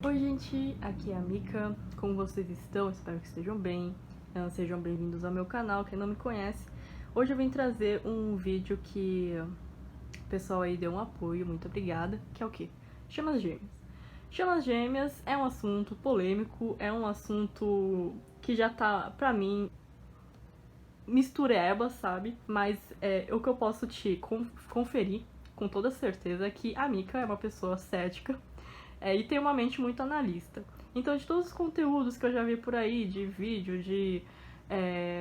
Oi gente, aqui é a Mika, como vocês estão? Espero que estejam bem. Sejam bem-vindos ao meu canal, quem não me conhece. Hoje eu vim trazer um vídeo que o pessoal aí deu um apoio, muito obrigada, que é o quê? Chamas Gêmeas. Chamas Gêmeas é um assunto polêmico, é um assunto que já tá, pra mim, mistureba, sabe? Mas o que eu posso te conferir com toda certeza é que a Mika é uma pessoa cética e tem uma mente muito analista. Então, de todos os conteúdos que eu já vi por aí, de vídeo, de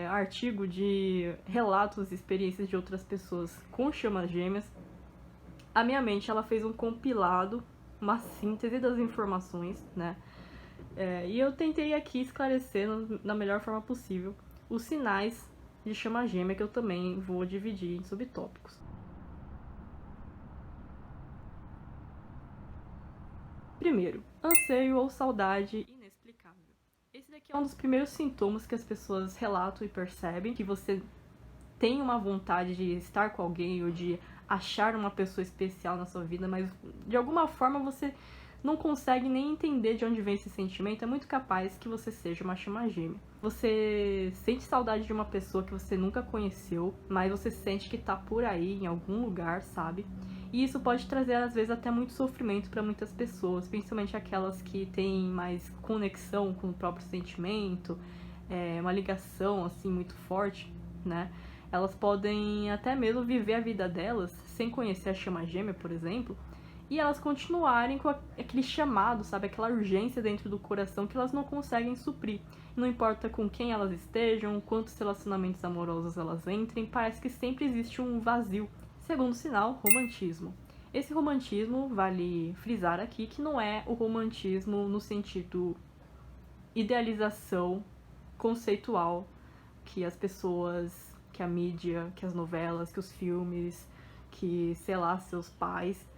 artigo, de relatos e experiências de outras pessoas com chamas gêmeas, a minha mente ela fez um compilado, uma síntese das informações, né? E eu tentei aqui esclarecer na melhor forma possível os sinais de chama gêmea que eu também vou dividir em subtópicos. Primeiro, anseio ou saudade inexplicável. Esse daqui é um dos primeiros sintomas que as pessoas relatam e percebem, que você tem uma vontade de estar com alguém ou de achar uma pessoa especial na sua vida, mas de alguma forma você não consegue nem entender de onde vem esse sentimento. É muito capaz que você seja uma chama gêmea. Você sente saudade de uma pessoa que você nunca conheceu, mas você sente que tá por aí em algum lugar, sabe? E isso pode trazer, às vezes, até muito sofrimento para muitas pessoas, principalmente aquelas que têm mais conexão com o próprio sentimento, uma ligação, assim, muito forte, né? Elas podem até mesmo viver a vida delas sem conhecer a chama gêmea, por exemplo, e elas continuarem com aquele chamado, sabe? Aquela urgência dentro do coração que elas não conseguem suprir. Não importa com quem elas estejam, quantos relacionamentos amorosos elas entrem, parece que sempre existe um vazio. Segundo sinal, romantismo. Esse romantismo, vale frisar aqui, que não é o romantismo no sentido idealização conceitual que as pessoas, que a mídia, que as novelas, que os filmes, que, sei lá, seus pais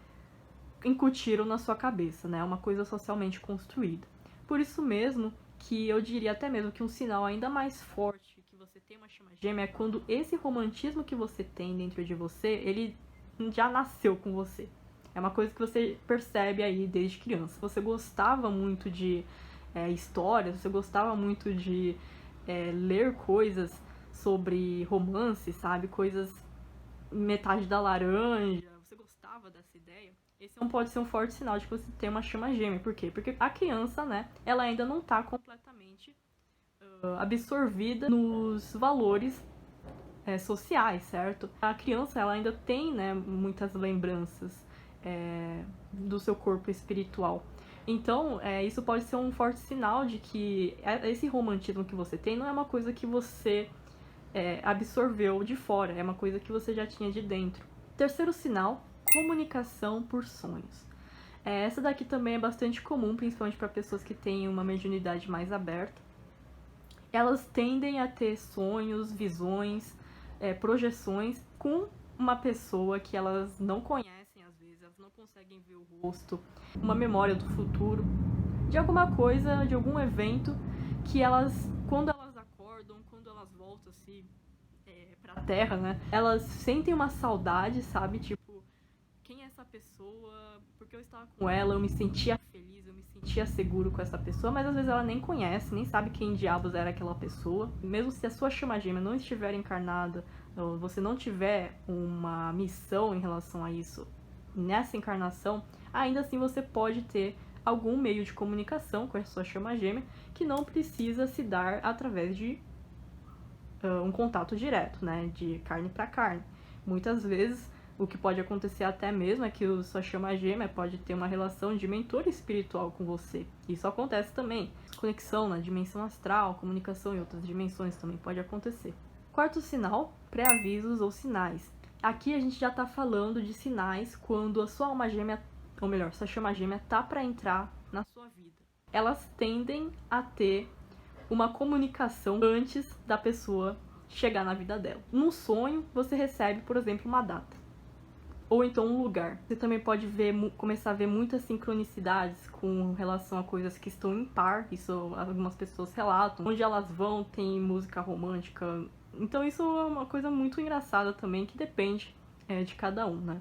incutiram na sua cabeça, né? É uma coisa socialmente construída. Por isso mesmo que eu diria até mesmo que um sinal ainda mais forte que você tem uma chama gêmea é quando esse romantismo que você tem dentro de você, ele já nasceu com você. É uma coisa que você percebe aí desde criança. Você gostava muito de histórias, você gostava muito de ler coisas sobre romance, sabe? Coisas metade da laranja. Você gostava dessa ideia? Esse não pode ser um forte sinal de que você tem uma chama gêmea. Por quê? Porque a criança, né, ela ainda não tá completamente absorvida nos valores sociais, certo? A criança, ela ainda tem, né, muitas lembranças do seu corpo espiritual. Então, isso pode ser um forte sinal de que esse romantismo que você tem não é uma coisa que você absorveu de fora, é uma coisa que você já tinha de dentro. Terceiro sinal, comunicação por sonhos. Essa daqui também é bastante comum, principalmente para pessoas que têm uma mediunidade mais aberta. Elas tendem a ter sonhos, visões, projeções com uma pessoa que elas não conhecem, às vezes, elas não conseguem ver o rosto, uma memória do futuro, de alguma coisa, de algum evento que elas, quando elas acordam, quando elas voltam assim pra terra, né, elas sentem uma saudade, sabe, tipo, quem é essa pessoa, porque eu estava com ela, eu me sentia feliz, eu me sentia seguro com essa pessoa, mas às vezes ela nem conhece, nem sabe quem diabos era aquela pessoa. Mesmo se a sua chama gêmea não estiver encarnada, ou você não tiver uma missão em relação a isso nessa encarnação, ainda assim você pode ter algum meio de comunicação com a sua chama gêmea que não precisa se dar através de um contato direto, né, de carne para carne. Muitas vezes o que pode acontecer até mesmo é que a sua chama gêmea pode ter uma relação de mentor espiritual com você. Isso acontece também. Conexão na dimensão astral, comunicação em outras dimensões também pode acontecer. Quarto sinal, pré-avisos ou sinais. Aqui a gente já está falando de sinais quando a sua alma gêmea, ou melhor, sua chama gêmea tá para entrar na sua vida. Elas tendem a ter uma comunicação antes da pessoa chegar na vida dela. Num sonho, você recebe, por exemplo, uma data. Ou então um lugar. Você também pode começar a ver muitas sincronicidades com relação a coisas que estão em par. Isso algumas pessoas relatam. Onde elas vão tem música romântica. Então isso é uma coisa muito engraçada também, que depende de cada um, né?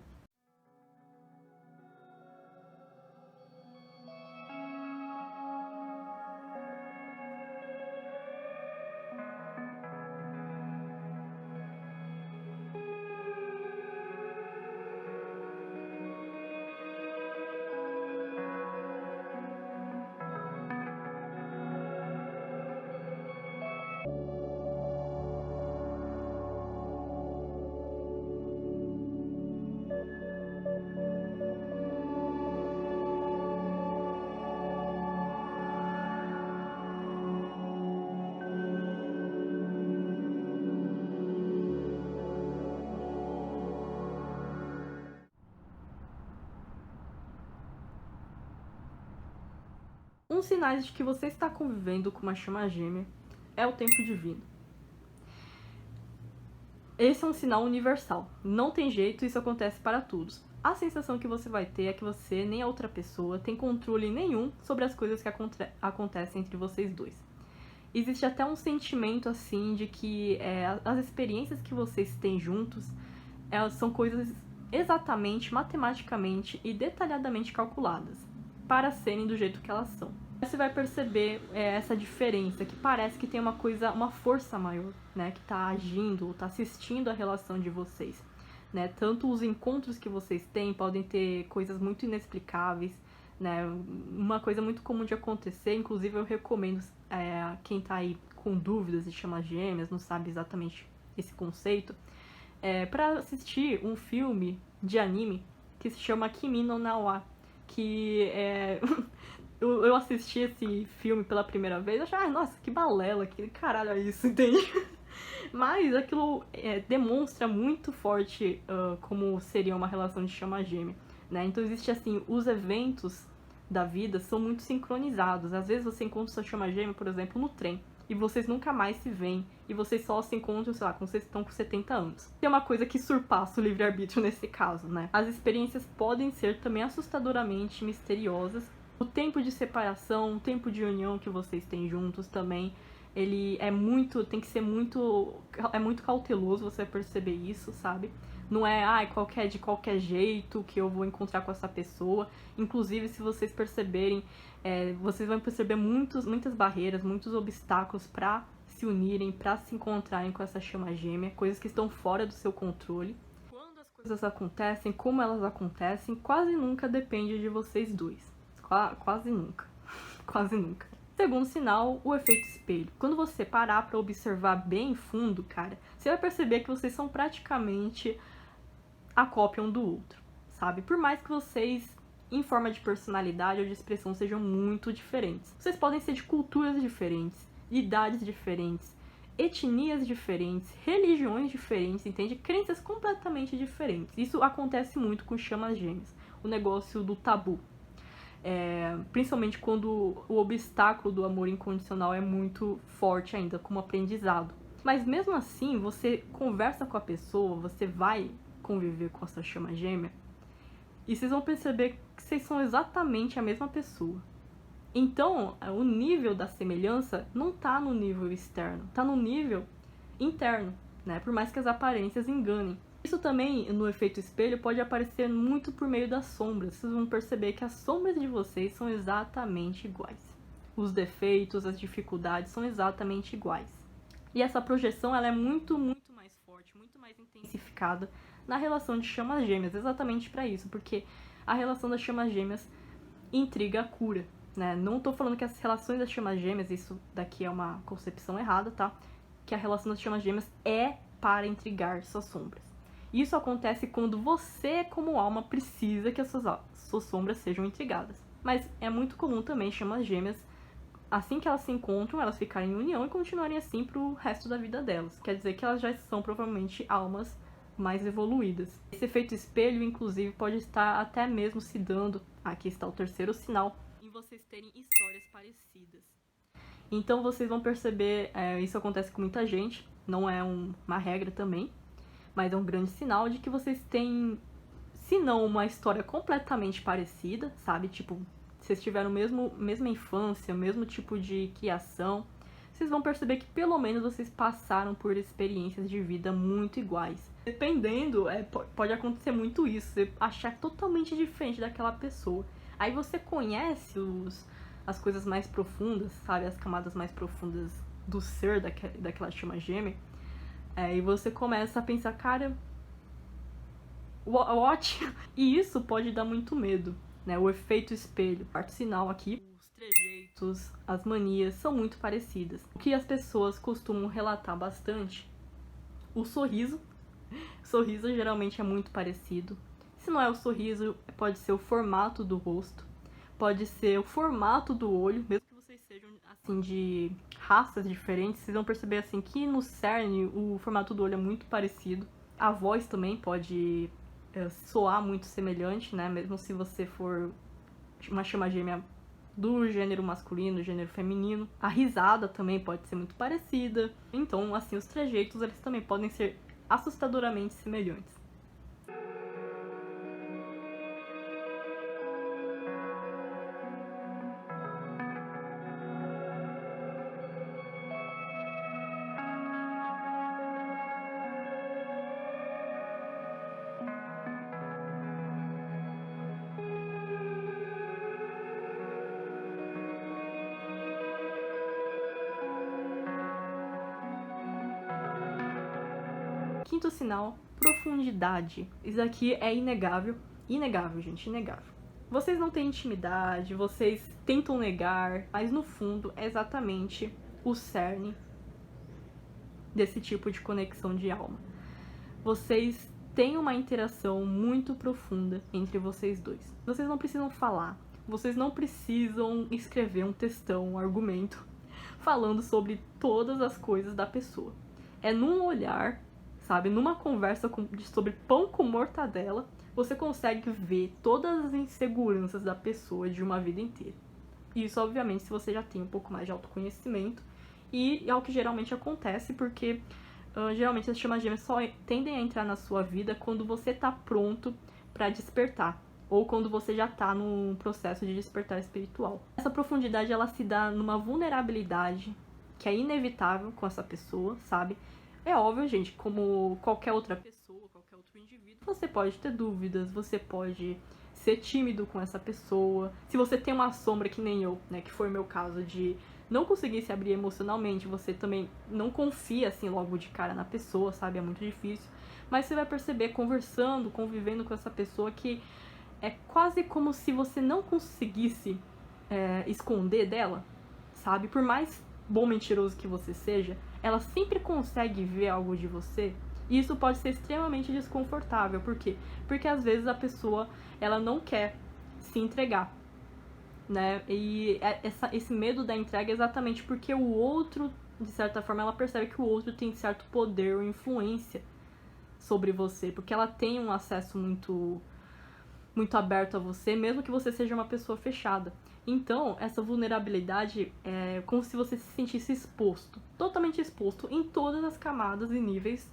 Uns sinais de que você está convivendo com uma chama gêmea é o tempo divino. Esse é um sinal universal. Não tem jeito, isso acontece para todos. A sensação que você vai ter é que você, nem a outra pessoa, tem controle nenhum sobre as coisas que acontecem entre vocês dois. Existe até um sentimento, assim, de que as experiências que vocês têm juntos são coisas exatamente, matematicamente e detalhadamente calculadas para serem do jeito que elas são. Você vai perceber essa diferença, que parece que tem uma força maior, né, que está agindo, está assistindo a relação de vocês. Né? Tanto os encontros que vocês têm podem ter coisas muito inexplicáveis, né? Uma coisa muito comum de acontecer, inclusive eu recomendo quem está aí com dúvidas de chamas gêmeas, não sabe exatamente esse conceito, para assistir um filme de anime que se chama Kimi no Na wa, que eu assisti esse filme pela primeira vez, eu achei, nossa, que balela, que caralho é isso, entende? Mas aquilo demonstra muito forte como seria uma relação de chama gêmea, né? Então existe assim, os eventos da vida são muito sincronizados. Às vezes você encontra sua chama gêmea, por exemplo, no trem, e vocês nunca mais se veem, e vocês só se encontram, sei lá, quando vocês estão com 70 anos. Tem uma coisa que surpassa o livre-arbítrio nesse caso, né? As experiências podem ser também assustadoramente misteriosas. O tempo de separação, o tempo de união que vocês têm juntos também, ele tem que ser muito cauteloso, você vai perceber isso, sabe? Não é, de qualquer jeito que eu vou encontrar com essa pessoa. Inclusive, se vocês perceberem, vocês vão perceber muitas barreiras, muitos obstáculos para se unirem, para se encontrarem com essa chama gêmea, coisas que estão fora do seu controle. Quando as coisas acontecem, como elas acontecem, quase nunca depende de vocês dois. Quase nunca. Quase nunca. Segundo sinal, o efeito espelho. Quando você parar para observar bem fundo, cara, você vai perceber que vocês são praticamente a cópia um do outro, sabe? Por mais que vocês, em forma de personalidade ou de expressão, sejam muito diferentes. Vocês podem ser de culturas diferentes, de idades diferentes, etnias diferentes, religiões diferentes, entende? Crenças completamente diferentes. Isso acontece muito com chamas gêmeas. O negócio do tabu. Principalmente quando o obstáculo do amor incondicional é muito forte ainda, como aprendizado. Mas mesmo assim, você conversa com a pessoa, você vai conviver com a sua chama gêmea, e vocês vão perceber que vocês são exatamente a mesma pessoa. Então, o nível da semelhança não tá no nível externo, tá no nível interno, né? Por mais que as aparências enganem. Isso também, no efeito espelho, pode aparecer muito por meio das sombras. Vocês vão perceber que as sombras de vocês são exatamente iguais. Os defeitos, as dificuldades são exatamente iguais. E essa projeção ela é muito mais forte, muito mais intensificada na relação de chamas gêmeas, exatamente para isso, porque a relação das chamas gêmeas intriga a cura, né? Não tô falando que as relações das chamas gêmeas, isso daqui é uma concepção errada, tá? Que a relação das chamas gêmeas é para intrigar suas sombras. Isso acontece quando você, como alma, precisa que as suas sombras sejam intrigadas. Mas é muito comum também chamas gêmeas, assim que elas se encontram, elas ficarem em união e continuarem assim pro resto da vida delas. Quer dizer que elas já são provavelmente almas mais evoluídas. Esse efeito espelho, inclusive, pode estar até mesmo se dando, aqui está o terceiro sinal, em vocês terem histórias parecidas. Então vocês vão perceber, isso acontece com muita gente, não é uma regra também, mas é um grande sinal de que vocês têm, se não uma história completamente parecida, sabe? Tipo, vocês tiveram mesma infância, mesmo tipo de criação, vocês vão perceber que pelo menos vocês passaram por experiências de vida muito iguais. Dependendo, pode acontecer muito isso, você achar totalmente diferente daquela pessoa. Aí você conhece as coisas mais profundas, sabe? As camadas mais profundas do ser daquela chama gêmea. E você começa a pensar, cara, what? E isso pode dar muito medo, né? O efeito espelho, quarto sinal aqui, os trejeitos, as manias são muito parecidas. O que as pessoas costumam relatar bastante, o sorriso. O sorriso geralmente é muito parecido. Se não é o sorriso, pode ser o formato do rosto, pode ser o formato do olho, mesmo que vocês sejam assim de raças diferentes, vocês vão perceber assim que no cerne o formato do olho é muito parecido. A voz também pode soar muito semelhante, né? Mesmo se você for uma chama gêmea do gênero masculino, do gênero feminino. A risada também pode ser muito parecida. Então, assim, os trejeitos, eles também podem ser assustadoramente semelhantes. Quinto sinal, profundidade. Isso aqui é inegável. Inegável, gente, inegável. Vocês não têm intimidade, vocês tentam negar, mas no fundo é exatamente o cerne desse tipo de conexão de alma. Vocês têm uma interação muito profunda entre vocês dois. Vocês não precisam falar, vocês não precisam escrever um textão, um argumento, falando sobre todas as coisas da pessoa. É num olhar, sabe, numa conversa sobre pão com mortadela, você consegue ver todas as inseguranças da pessoa de uma vida inteira. Isso, obviamente, se você já tem um pouco mais de autoconhecimento, e é o que geralmente acontece, porque geralmente as chamas gêmeas só tendem a entrar na sua vida quando você tá pronto para despertar, ou quando você já tá num processo de despertar espiritual. Essa profundidade, ela se dá numa vulnerabilidade que é inevitável com essa pessoa, sabe? É óbvio, gente, como qualquer outra pessoa, qualquer outro indivíduo, você pode ter dúvidas, você pode ser tímido com essa pessoa. Se você tem uma sombra que nem eu, né, que foi o meu caso de não conseguir se abrir emocionalmente, você também não confia assim logo de cara na pessoa, sabe? É muito difícil. Mas você vai perceber conversando, convivendo com essa pessoa que é quase como se você não conseguisse esconder dela, sabe? Por mais bom mentiroso que você seja, ela sempre consegue ver algo de você. E isso pode ser extremamente desconfortável. Por quê? Porque às vezes a pessoa, ela não quer se entregar, né? E esse medo da entrega é exatamente porque o outro, de certa forma, ela percebe que o outro tem certo poder ou influência sobre você, porque ela tem um acesso muito aberto a você, mesmo que você seja uma pessoa fechada. Então, essa vulnerabilidade é como se você se sentisse exposto, totalmente exposto em todas as camadas e níveis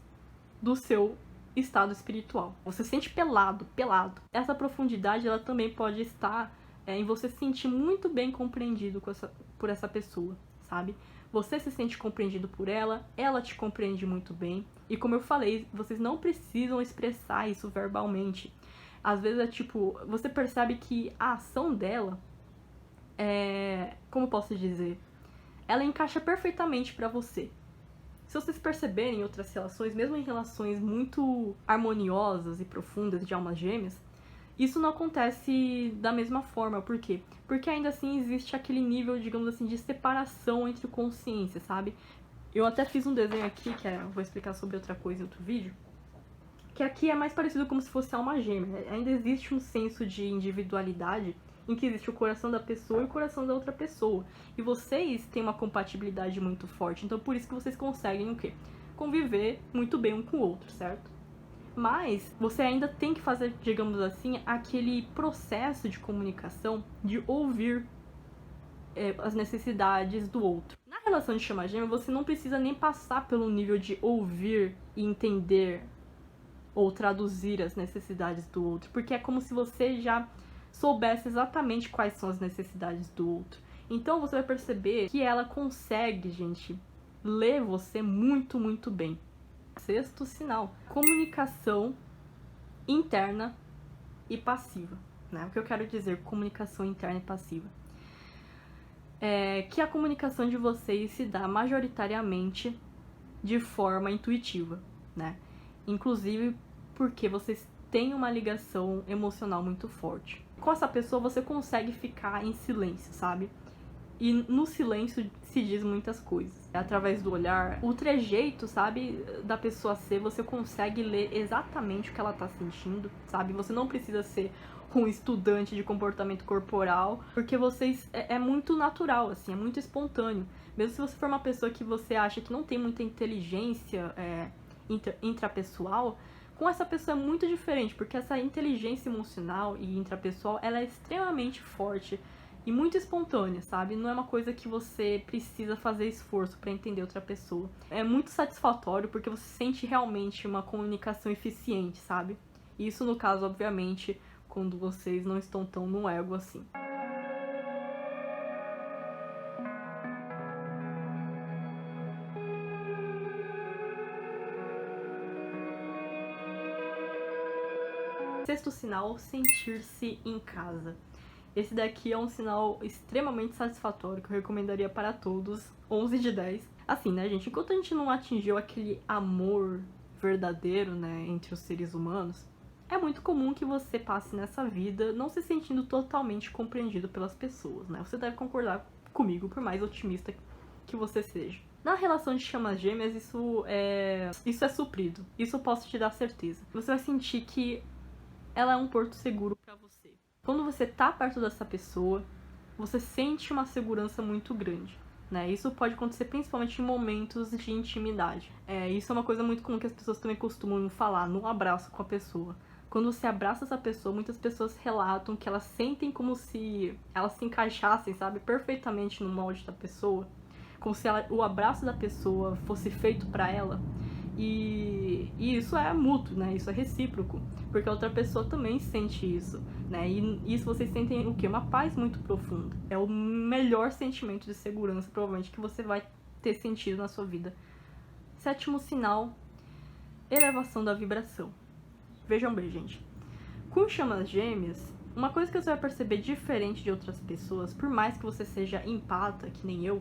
do seu estado espiritual. Você se sente pelado. Essa profundidade, ela também pode estar em você se sentir muito bem compreendido por essa pessoa, sabe? Você se sente compreendido por ela te compreende muito bem. E como eu falei, vocês não precisam expressar isso verbalmente. Às vezes é tipo, você percebe que a ação dela como eu posso dizer? Ela encaixa perfeitamente pra você. Se vocês perceberem em outras relações, mesmo em relações muito harmoniosas e profundas de almas gêmeas, isso não acontece da mesma forma. Por quê? Porque ainda assim existe aquele nível, digamos assim, de separação entre consciência, sabe? Eu até fiz um desenho aqui, vou explicar sobre outra coisa em outro vídeo, que aqui é mais parecido como se fosse alma gêmea. Ainda existe um senso de individualidade em que existe o coração da pessoa e o coração da outra pessoa. E vocês têm uma compatibilidade muito forte, então por isso que vocês conseguem o quê? Conviver muito bem um com o outro, certo? Mas você ainda tem que fazer, digamos assim, aquele processo de comunicação, de ouvir as necessidades do outro. Na relação de chama gêmea, você não precisa nem passar pelo nível de ouvir e entender ou traduzir as necessidades do outro, porque é como se você já soubesse exatamente quais são as necessidades do outro. Então você vai perceber que ela consegue, gente, ler você muito, muito bem. Sexto sinal, comunicação interna e passiva, né? O que eu quero dizer com comunicação interna e passiva? É que a comunicação de vocês se dá majoritariamente de forma intuitiva, né? Inclusive porque vocês têm uma ligação emocional muito forte. Com essa pessoa você consegue ficar em silêncio, sabe? E no silêncio se diz muitas coisas. Através do olhar, o trejeito, sabe, da pessoa ser, você consegue ler exatamente o que ela tá sentindo, sabe? Você não precisa ser um estudante de comportamento corporal, porque vocês é muito natural, assim, é muito espontâneo. Mesmo se você for uma pessoa que você acha que não tem muita inteligência intrapessoal, com essa pessoa é muito diferente, porque essa inteligência emocional e intrapessoal, ela é extremamente forte e muito espontânea, sabe? Não é uma coisa que você precisa fazer esforço pra entender outra pessoa. É muito satisfatório porque você sente realmente uma comunicação eficiente, sabe? Isso no caso, obviamente, quando vocês não estão tão no ego assim. Sexto sinal, sentir-se em casa. Esse daqui é um sinal extremamente satisfatório que eu recomendaria para todos, 11 de 10. Assim, né, gente, enquanto a gente não atingiu aquele amor verdadeiro, né, entre os seres humanos, é muito comum que você passe nessa vida não se sentindo totalmente compreendido pelas pessoas, né? Você deve concordar comigo, por mais otimista que você seja. Na relação de chamas gêmeas, isso é suprido. Isso eu posso te dar certeza. Você vai sentir que ela é um porto seguro pra você. Quando você tá perto dessa pessoa, você sente uma segurança muito grande, né? Isso pode acontecer principalmente em momentos de intimidade. Isso é uma coisa muito comum que as pessoas também costumam falar no abraço com a pessoa. Quando você abraça essa pessoa, muitas pessoas relatam que elas sentem como se elas se encaixassem, sabe, perfeitamente no molde da pessoa. Como se o abraço da pessoa fosse feito pra ela. E isso é mútuo, né? Isso é recíproco. Porque a outra pessoa também sente isso, né? E isso vocês sentem o quê? Uma paz muito profunda. É o melhor sentimento de segurança, provavelmente, que você vai ter sentido na sua vida. Sétimo sinal, elevação da vibração. Vejam bem, gente. Com chamas gêmeas, uma coisa que você vai perceber diferente de outras pessoas, por mais que você seja empata, que nem eu,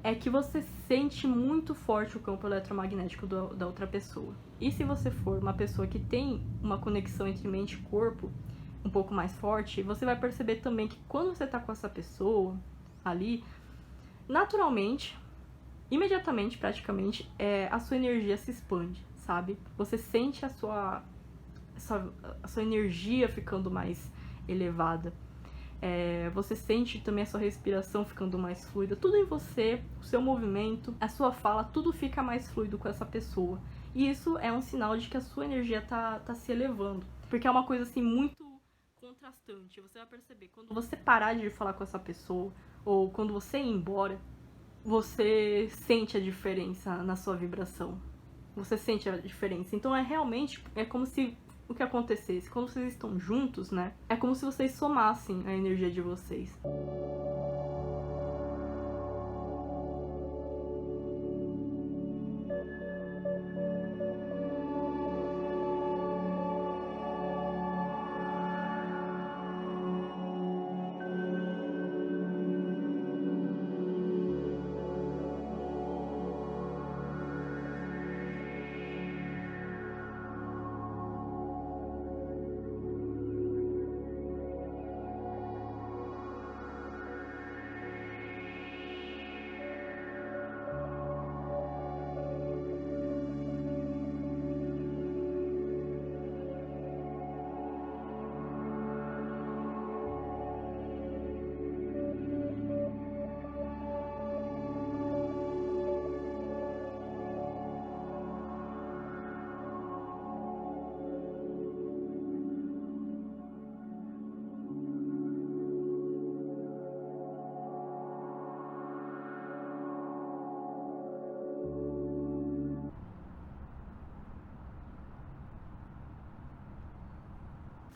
é que você sente muito forte o campo eletromagnético da outra pessoa. E se você for uma pessoa que tem uma conexão entre mente e corpo um pouco mais forte, você vai perceber também que quando você tá com essa pessoa ali, naturalmente, imediatamente, praticamente, a sua energia se expande, sabe? Você sente a sua energia ficando mais elevada. Você sente também a sua respiração ficando mais fluida. Tudo em você, o seu movimento, a sua fala, tudo fica mais fluido com essa pessoa. E isso é um sinal de que a sua energia tá se elevando. Porque é uma coisa assim muito contrastante. Você vai perceber, quando você parar de falar com essa pessoa, ou quando você ir embora, você sente a diferença na sua vibração. Você sente a diferença. Então realmente como se o que acontecesse quando vocês estão juntos, né? É como se vocês somassem a energia de vocês.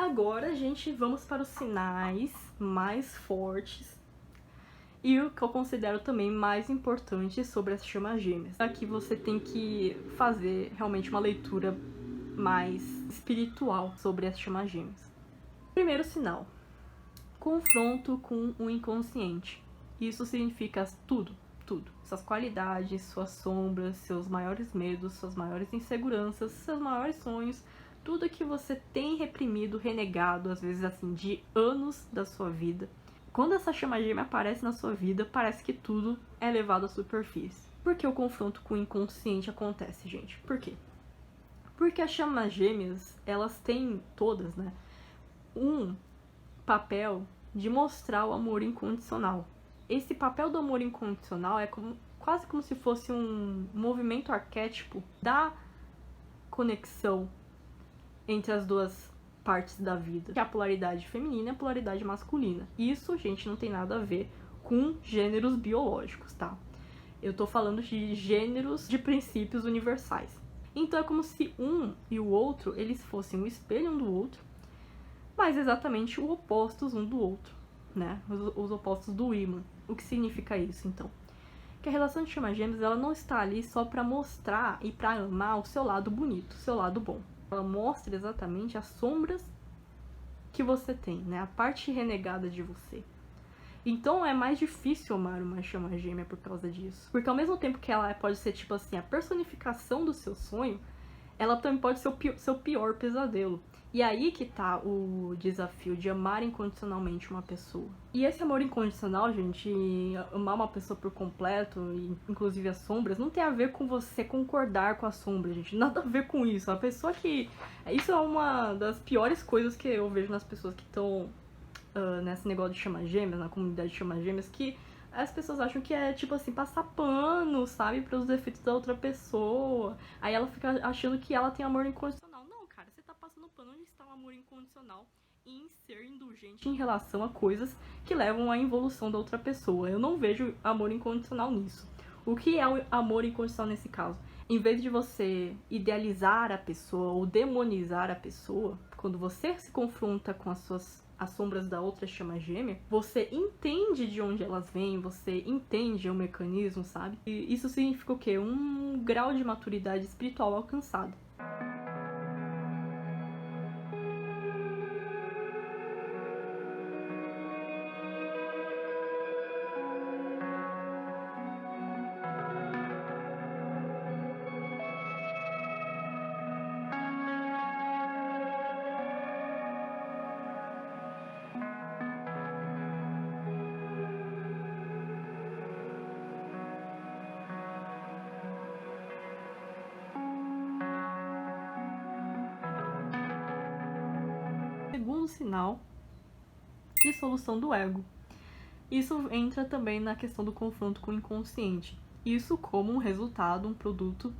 Agora, gente, vamos para os sinais mais fortes e o que eu considero também mais importante sobre as chamas gêmeas. Aqui você tem que fazer realmente uma leitura mais espiritual sobre as chamas gêmeas. Primeiro sinal, confronto com o inconsciente. Isso significa tudo, tudo. Suas qualidades, suas sombras, seus maiores medos, suas maiores inseguranças, seus maiores sonhos, tudo que você tem reprimido, renegado, às vezes assim, de anos da sua vida. Quando essa chama gêmea aparece na sua vida, parece que tudo é levado à superfície. Por que o confronto com o inconsciente acontece, gente? Por quê? Porque as chamas gêmeas, elas têm todas, né, um papel de mostrar o amor incondicional. Esse papel do amor incondicional é quase como se fosse um movimento arquétipo da conexão entre as duas partes da vida, que é a polaridade feminina e a polaridade masculina. Isso, gente, não tem nada a ver com gêneros biológicos, tá? Eu tô falando de gêneros de princípios universais. Então é como se um e o outro, eles fossem um espelho um do outro, mas exatamente os opostos um do outro, né? Os opostos do ímã. O que significa isso, então? Que a relação de chama gêmeas, ela não está ali só para mostrar e para amar o seu lado bonito, o seu lado bom. Ela mostra exatamente as sombras que você tem, né? A parte renegada de você. Então é mais difícil amar uma chama gêmea por causa disso. Porque ao mesmo tempo que ela pode ser, tipo assim, a personificação do seu sonho, ela também pode ser o seu pior pesadelo. E aí que tá o desafio de amar incondicionalmente uma pessoa. E esse amor incondicional, gente, amar uma pessoa por completo, inclusive as sombras, não tem a ver com você concordar com as sombras, gente. Nada a ver com isso. A pessoa que... Isso é uma das piores coisas que eu vejo nas pessoas que estão nesse negócio de chama gêmeas, na comunidade de chama gêmeas, que as pessoas acham que é, tipo assim, passar pano, sabe, para os defeitos da outra pessoa. Aí ela fica achando que ela tem amor incondicional. Não, cara, você tá passando pano. Onde está o amor incondicional em ser indulgente em relação a coisas que levam à involução da outra pessoa? Eu não vejo amor incondicional nisso. O que é o amor incondicional nesse caso? Em vez de você idealizar a pessoa ou demonizar a pessoa, quando você se confronta com as sombras da outra chama gêmea, você entende de onde elas vêm, você entende o mecanismo, sabe? E isso significa o quê? Um grau de maturidade espiritual alcançado. Segundo sinal, dissolução do ego. Isso entra também na questão do confronto com o inconsciente. Isso como um resultado, um produto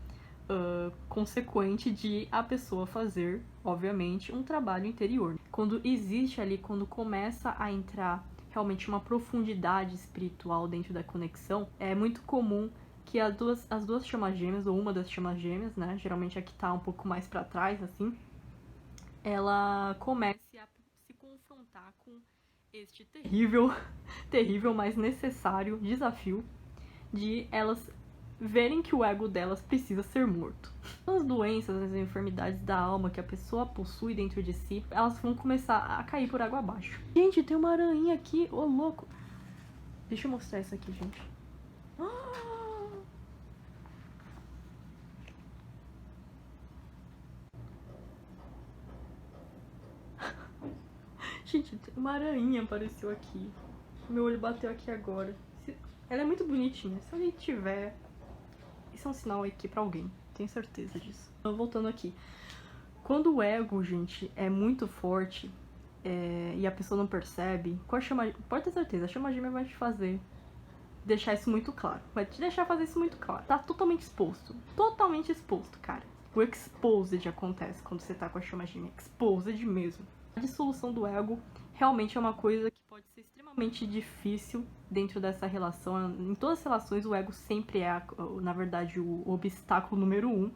consequente de a pessoa fazer, obviamente, um trabalho interior. Quando existe ali, quando começa a entrar realmente uma profundidade espiritual dentro da conexão, é muito comum que as duas chamas gêmeas, ou uma das chamas gêmeas, né, geralmente a que tá um pouco mais para trás, assim, ela comece a se confrontar com este terrível, mas necessário desafio de elas verem que o ego delas precisa ser morto. As doenças, as enfermidades da alma que a pessoa possui dentro de si, elas vão começar a cair por água abaixo. Gente, tem uma aranha aqui, ô louco. Deixa eu mostrar isso aqui, gente. Gente, uma aranha apareceu aqui. Meu olho bateu aqui agora. Ela é muito bonitinha. Se alguém tiver... Isso é um sinal aqui pra alguém. Tenho certeza disso. Então, voltando aqui. Quando o ego, gente, é muito forte e a pessoa não percebe, com a chama... Pode ter certeza, a chama gêmea vai te fazer deixar isso muito claro. Vai te deixar fazer isso muito claro. Tá totalmente exposto. Totalmente exposto, cara. O exposed acontece quando você tá com a chama gêmea. Exposed mesmo. A dissolução do ego realmente é uma coisa que pode ser extremamente difícil dentro dessa relação. Em todas as relações, o ego sempre é, na verdade, o obstáculo número 1.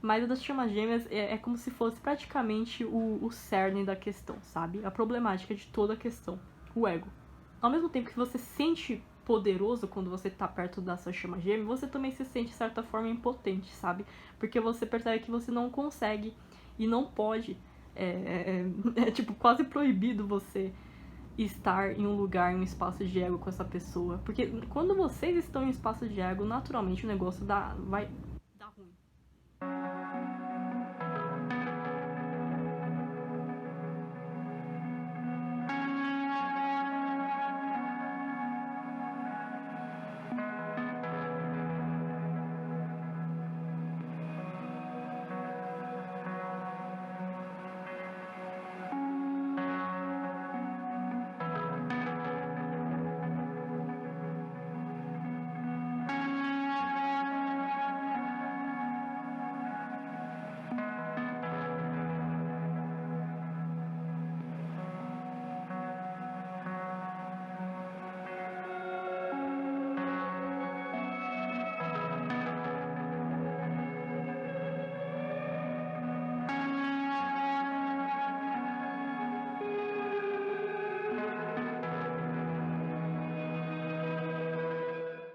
Mas a das chamas gêmeas é como se fosse praticamente o cerne da questão, sabe? A problemática de toda a questão. O ego. Ao mesmo tempo que você se sente poderoso quando você tá perto da sua chama gêmea, você também se sente, de certa forma, impotente, sabe? Porque você percebe que você não consegue e não pode. É tipo quase proibido você estar em um lugar, em um espaço de ego com essa pessoa. Porque quando vocês estão em um espaço de ego, naturalmente o negócio vai dar ruim.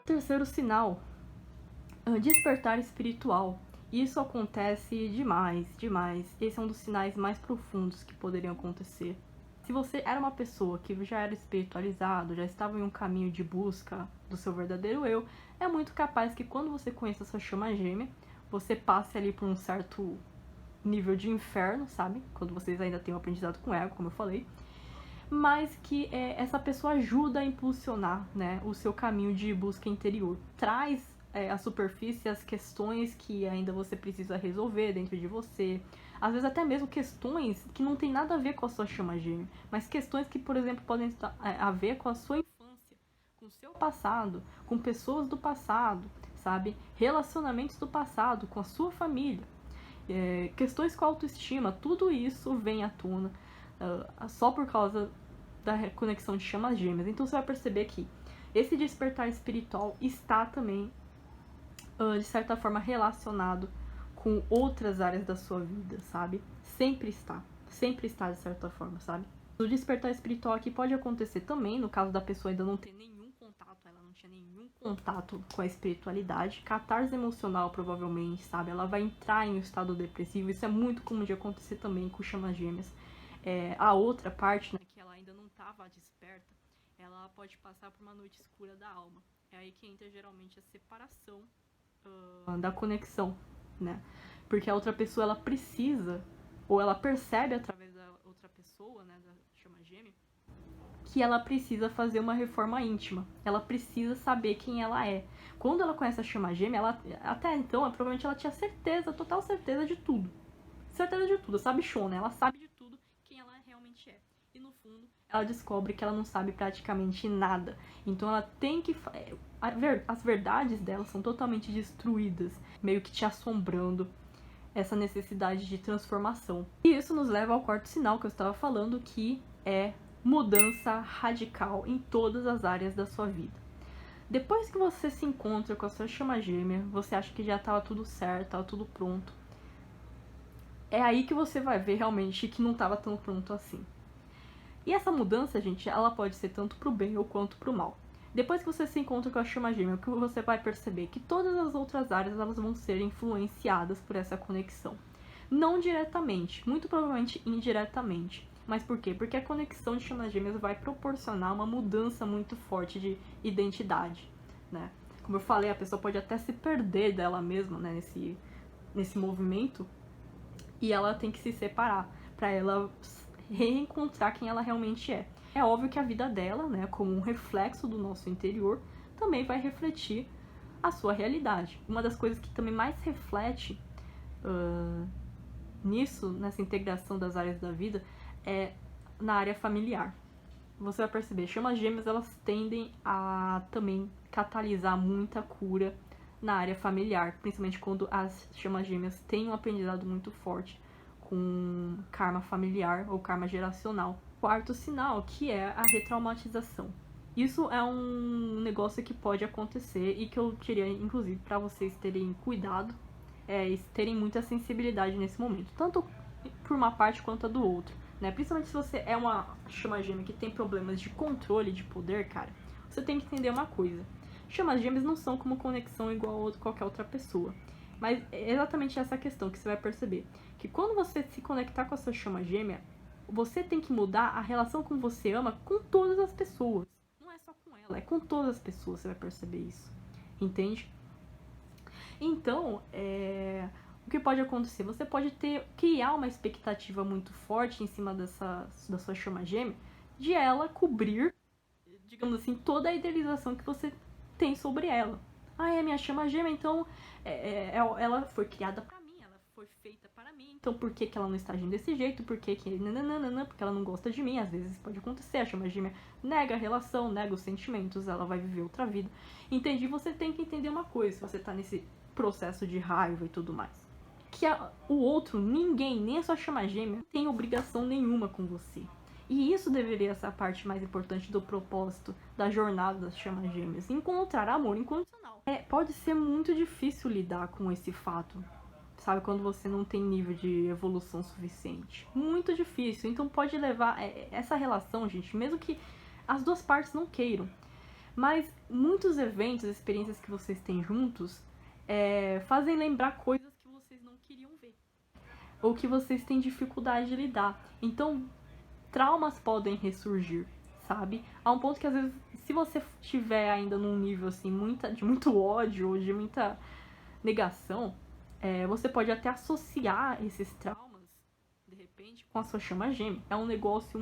Terceiro sinal, despertar espiritual. Isso acontece demais, demais. Esse é um dos sinais mais profundos que poderiam acontecer. Se você era uma pessoa que já era espiritualizado, já estava em um caminho de busca do seu verdadeiro eu, é muito capaz que quando você conheça a sua chama gêmea, você passe ali por um certo nível de inferno, sabe? Quando vocês ainda têm um aprendizado com ego, como eu falei. Mas que essa pessoa ajuda a impulsionar, né, o seu caminho de busca interior. Traz à superfície as questões que ainda você precisa resolver dentro de você. Às vezes até mesmo questões que não tem nada a ver com a sua chama gêmea, mas questões que, por exemplo, podem ter a ver com a sua infância, com o seu passado, com pessoas do passado, sabe? Relacionamentos do passado, com a sua família. Questões com a autoestima, tudo isso vem à tona só por causa da conexão de chamas gêmeas. Então você vai perceber que esse despertar espiritual está também, de certa forma, relacionado com outras áreas da sua vida, sabe? Sempre está de certa forma, sabe? O despertar espiritual aqui pode acontecer também, no caso da pessoa ainda não ter nenhum contato, ela não tinha nenhum contato com a espiritualidade, catarse emocional provavelmente, sabe? Ela vai entrar em um estado depressivo, isso é muito comum de acontecer também com chamas gêmeas. A outra parte, né, que ela ainda não estava desperta, ela pode passar por uma noite escura da alma. É aí que entra geralmente a separação da conexão, né? Porque a outra pessoa, ela precisa, ou ela percebe através da outra pessoa, né, da chama gêmea, que ela precisa fazer uma reforma íntima. Ela precisa saber quem ela é. Quando ela conhece a chama gêmea, ela, até então, provavelmente ela tinha certeza, total certeza de tudo. Certeza de tudo, sabichona, ela sabe de tudo quem ela realmente é. E no fundo, ela descobre que ela não sabe praticamente nada. Então ela tem que... As verdades dela são totalmente destruídas, meio que te assombrando essa necessidade de transformação. E isso nos leva ao quarto sinal que eu estava falando, que é mudança radical em todas as áreas da sua vida. Depois que você se encontra com a sua chama gêmea, você acha que já estava tudo certo, estava tudo pronto. É aí que você vai ver realmente que não estava tão pronto assim. E essa mudança, gente, ela pode ser tanto pro bem ou quanto pro mal. Depois que você se encontra com a chama gêmea, o que você vai perceber? Que todas as outras áreas elas vão ser influenciadas por essa conexão. Não diretamente, muito provavelmente indiretamente. Mas por quê? Porque a conexão de chamas gêmeas vai proporcionar uma mudança muito forte de identidade, né? Como eu falei, a pessoa pode até se perder dela mesma, né, nesse movimento, e ela tem que se separar para ela reencontrar quem ela realmente é. É óbvio que a vida dela, né, como um reflexo do nosso interior, também vai refletir a sua realidade. Uma das coisas que também mais reflete nisso, nessa integração das áreas da vida, é na área familiar. Você vai perceber, chamas gêmeas, elas tendem a também catalisar muita cura na área familiar, principalmente quando as chamas gêmeas têm um aprendizado muito forte com karma familiar ou karma geracional. Quarto sinal, que é a retraumatização. Isso é um negócio que pode acontecer e que eu diria, inclusive, para vocês terem cuidado e terem muita sensibilidade nesse momento, tanto por uma parte quanto a do outro, né? Principalmente se você é uma chama gêmea que tem problemas de controle de poder, cara, você tem que entender uma coisa. Chamas gêmeas não são como conexão igual a qualquer outra pessoa. Mas é exatamente essa questão que você vai perceber. Que quando você se conectar com a sua chama gêmea, você tem que mudar a relação como você ama com todas as pessoas. Não é só com ela, é com todas as pessoas, você vai perceber isso. Entende? Então, o que pode acontecer? Você pode criar uma expectativa muito forte em cima da sua chama gêmea, de ela cobrir, digamos assim, toda a idealização que você tem sobre ela. Ah, é minha chama gêmea, então ela foi criada pra mim, ela foi feita para mim, então por que ela não está agindo desse jeito? Por que nananana, porque ela não gosta de mim? Às vezes pode acontecer, a chama gêmea nega a relação, nega os sentimentos, ela vai viver outra vida. Entendi? Você tem que entender uma coisa, se você tá nesse processo de raiva e tudo mais. Que o outro, ninguém, nem a sua chama gêmea, tem obrigação nenhuma com você. E isso deveria ser a parte mais importante do propósito da jornada das chamas gêmeas. Encontrar amor incondicional. Pode ser muito difícil lidar com esse fato, sabe? Quando você não tem nível de evolução suficiente. Muito difícil. Então pode levar essa relação, gente, mesmo que as duas partes não queiram. Mas muitos eventos, experiências que vocês têm juntos, fazem lembrar coisas que vocês não queriam ver. Ou que vocês têm dificuldade de lidar. Então, traumas podem ressurgir, sabe? A um ponto que às vezes, se você estiver ainda num nível assim, de muito ódio ou de muita negação, você pode até associar esses traumas, de repente, com a sua chama gêmea. É um negócio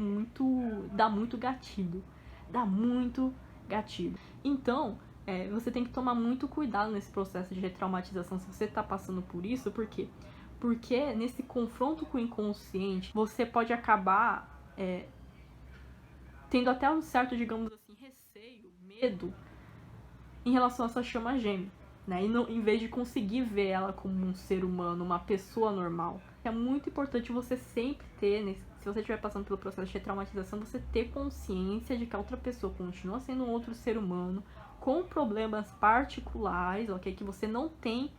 dá muito gatilho. Dá muito gatilho. Então, você tem que tomar muito cuidado nesse processo de retraumatização se você está passando por isso, por quê? Porque nesse confronto com o inconsciente, você pode acabar tendo até um certo, digamos assim, receio, medo em relação a sua chama gêmea, né? E em vez de conseguir ver ela como um ser humano, uma pessoa normal. É muito importante você sempre ter, se você estiver passando pelo processo de retraumatização, você ter consciência de que a outra pessoa continua sendo um outro ser humano, com problemas particulares, ok? Que você não tem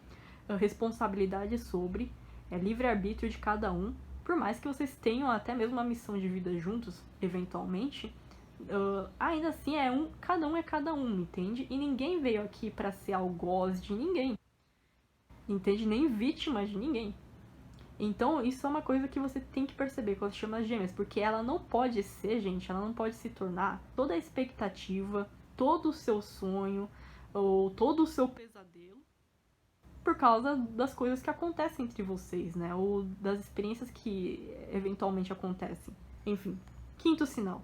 responsabilidade sobre, é livre-arbítrio de cada um. Por mais que vocês tenham até mesmo uma missão de vida juntos, eventualmente, ainda assim cada um é cada um, entende? E ninguém veio aqui pra ser algoz de ninguém, entende? Nem vítima de ninguém. Então isso é uma coisa que você tem que perceber quando se chama gêmeas, porque ela não pode ser, gente, ela não pode se tornar toda a expectativa, todo o seu sonho, ou todo o seu pesadelo, por causa das coisas que acontecem entre vocês, né? Ou das experiências que eventualmente acontecem. Enfim, quinto sinal.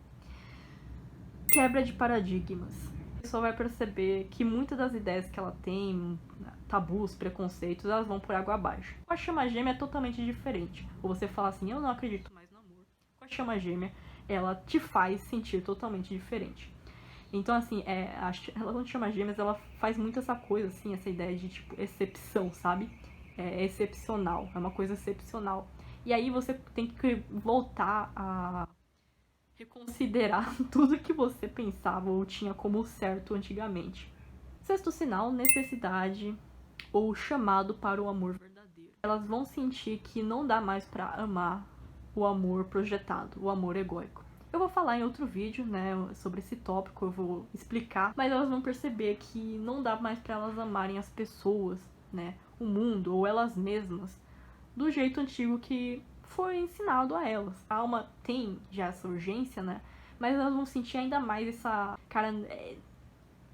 Quebra de paradigmas. A pessoa vai perceber que muitas das ideias que ela tem, tabus, preconceitos, elas vão por água abaixo. Com a chama gêmea é totalmente diferente. Ou você fala assim, eu não acredito mais no amor. Com a chama gêmea, ela te faz sentir totalmente diferente. Então, assim, a relação de chama gêmeas, ela faz muito essa coisa, assim, essa ideia de, tipo, excepção, sabe? É excepcional, é uma coisa excepcional. E aí você tem que voltar a reconsiderar tudo que você pensava ou tinha como certo antigamente. Sexto sinal, necessidade ou chamado para o amor verdadeiro. Elas vão sentir que não dá mais para amar o amor projetado, o amor egóico. Eu vou falar em outro vídeo, né, sobre esse tópico, eu vou explicar, mas elas vão perceber que não dá mais para elas amarem as pessoas, né, o mundo ou elas mesmas, do jeito antigo que foi ensinado a elas. A alma tem já essa urgência, né, mas elas vão sentir ainda mais essa,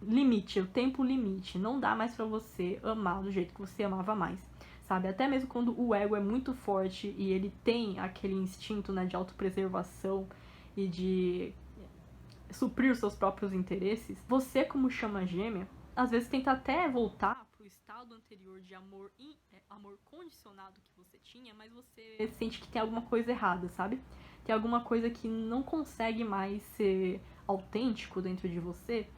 limite, o tempo limite. Não dá mais pra você amar do jeito que você amava mais, sabe? Até mesmo quando o ego é muito forte e ele tem aquele instinto, né, de autopreservação e de suprir os seus próprios interesses, você, como chama gêmea, às vezes tenta até voltar pro estado anterior de amor condicionado que você tinha, mas você sente que tem alguma coisa errada, sabe? Tem alguma coisa que não consegue mais ser autêntico dentro de você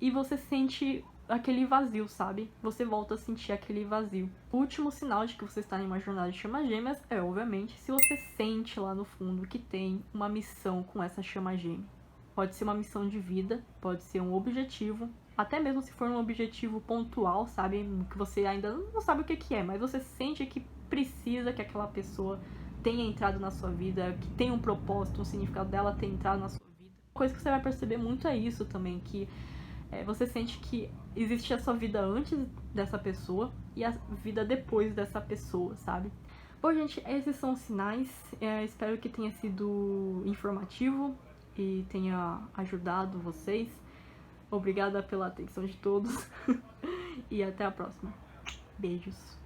e você sente aquele vazio, sabe? Você volta a sentir aquele vazio. O último sinal de que você está em uma jornada de chama gêmeas é, obviamente, se você sente lá no fundo que tem uma missão com essa chama gêmea. Pode ser uma missão de vida, pode ser um objetivo, até mesmo se for um objetivo pontual, sabe? Que você ainda não sabe o que é, mas você sente que precisa que aquela pessoa tenha entrado na sua vida, que tenha um propósito, um significado dela ter entrado na sua vida. Uma coisa que você vai perceber muito é isso também, que você sente que existe a sua vida antes dessa pessoa e a vida depois dessa pessoa, sabe? Bom, gente, esses são os sinais. Espero que tenha sido informativo e tenha ajudado vocês. Obrigada pela atenção de todos e até a próxima. Beijos.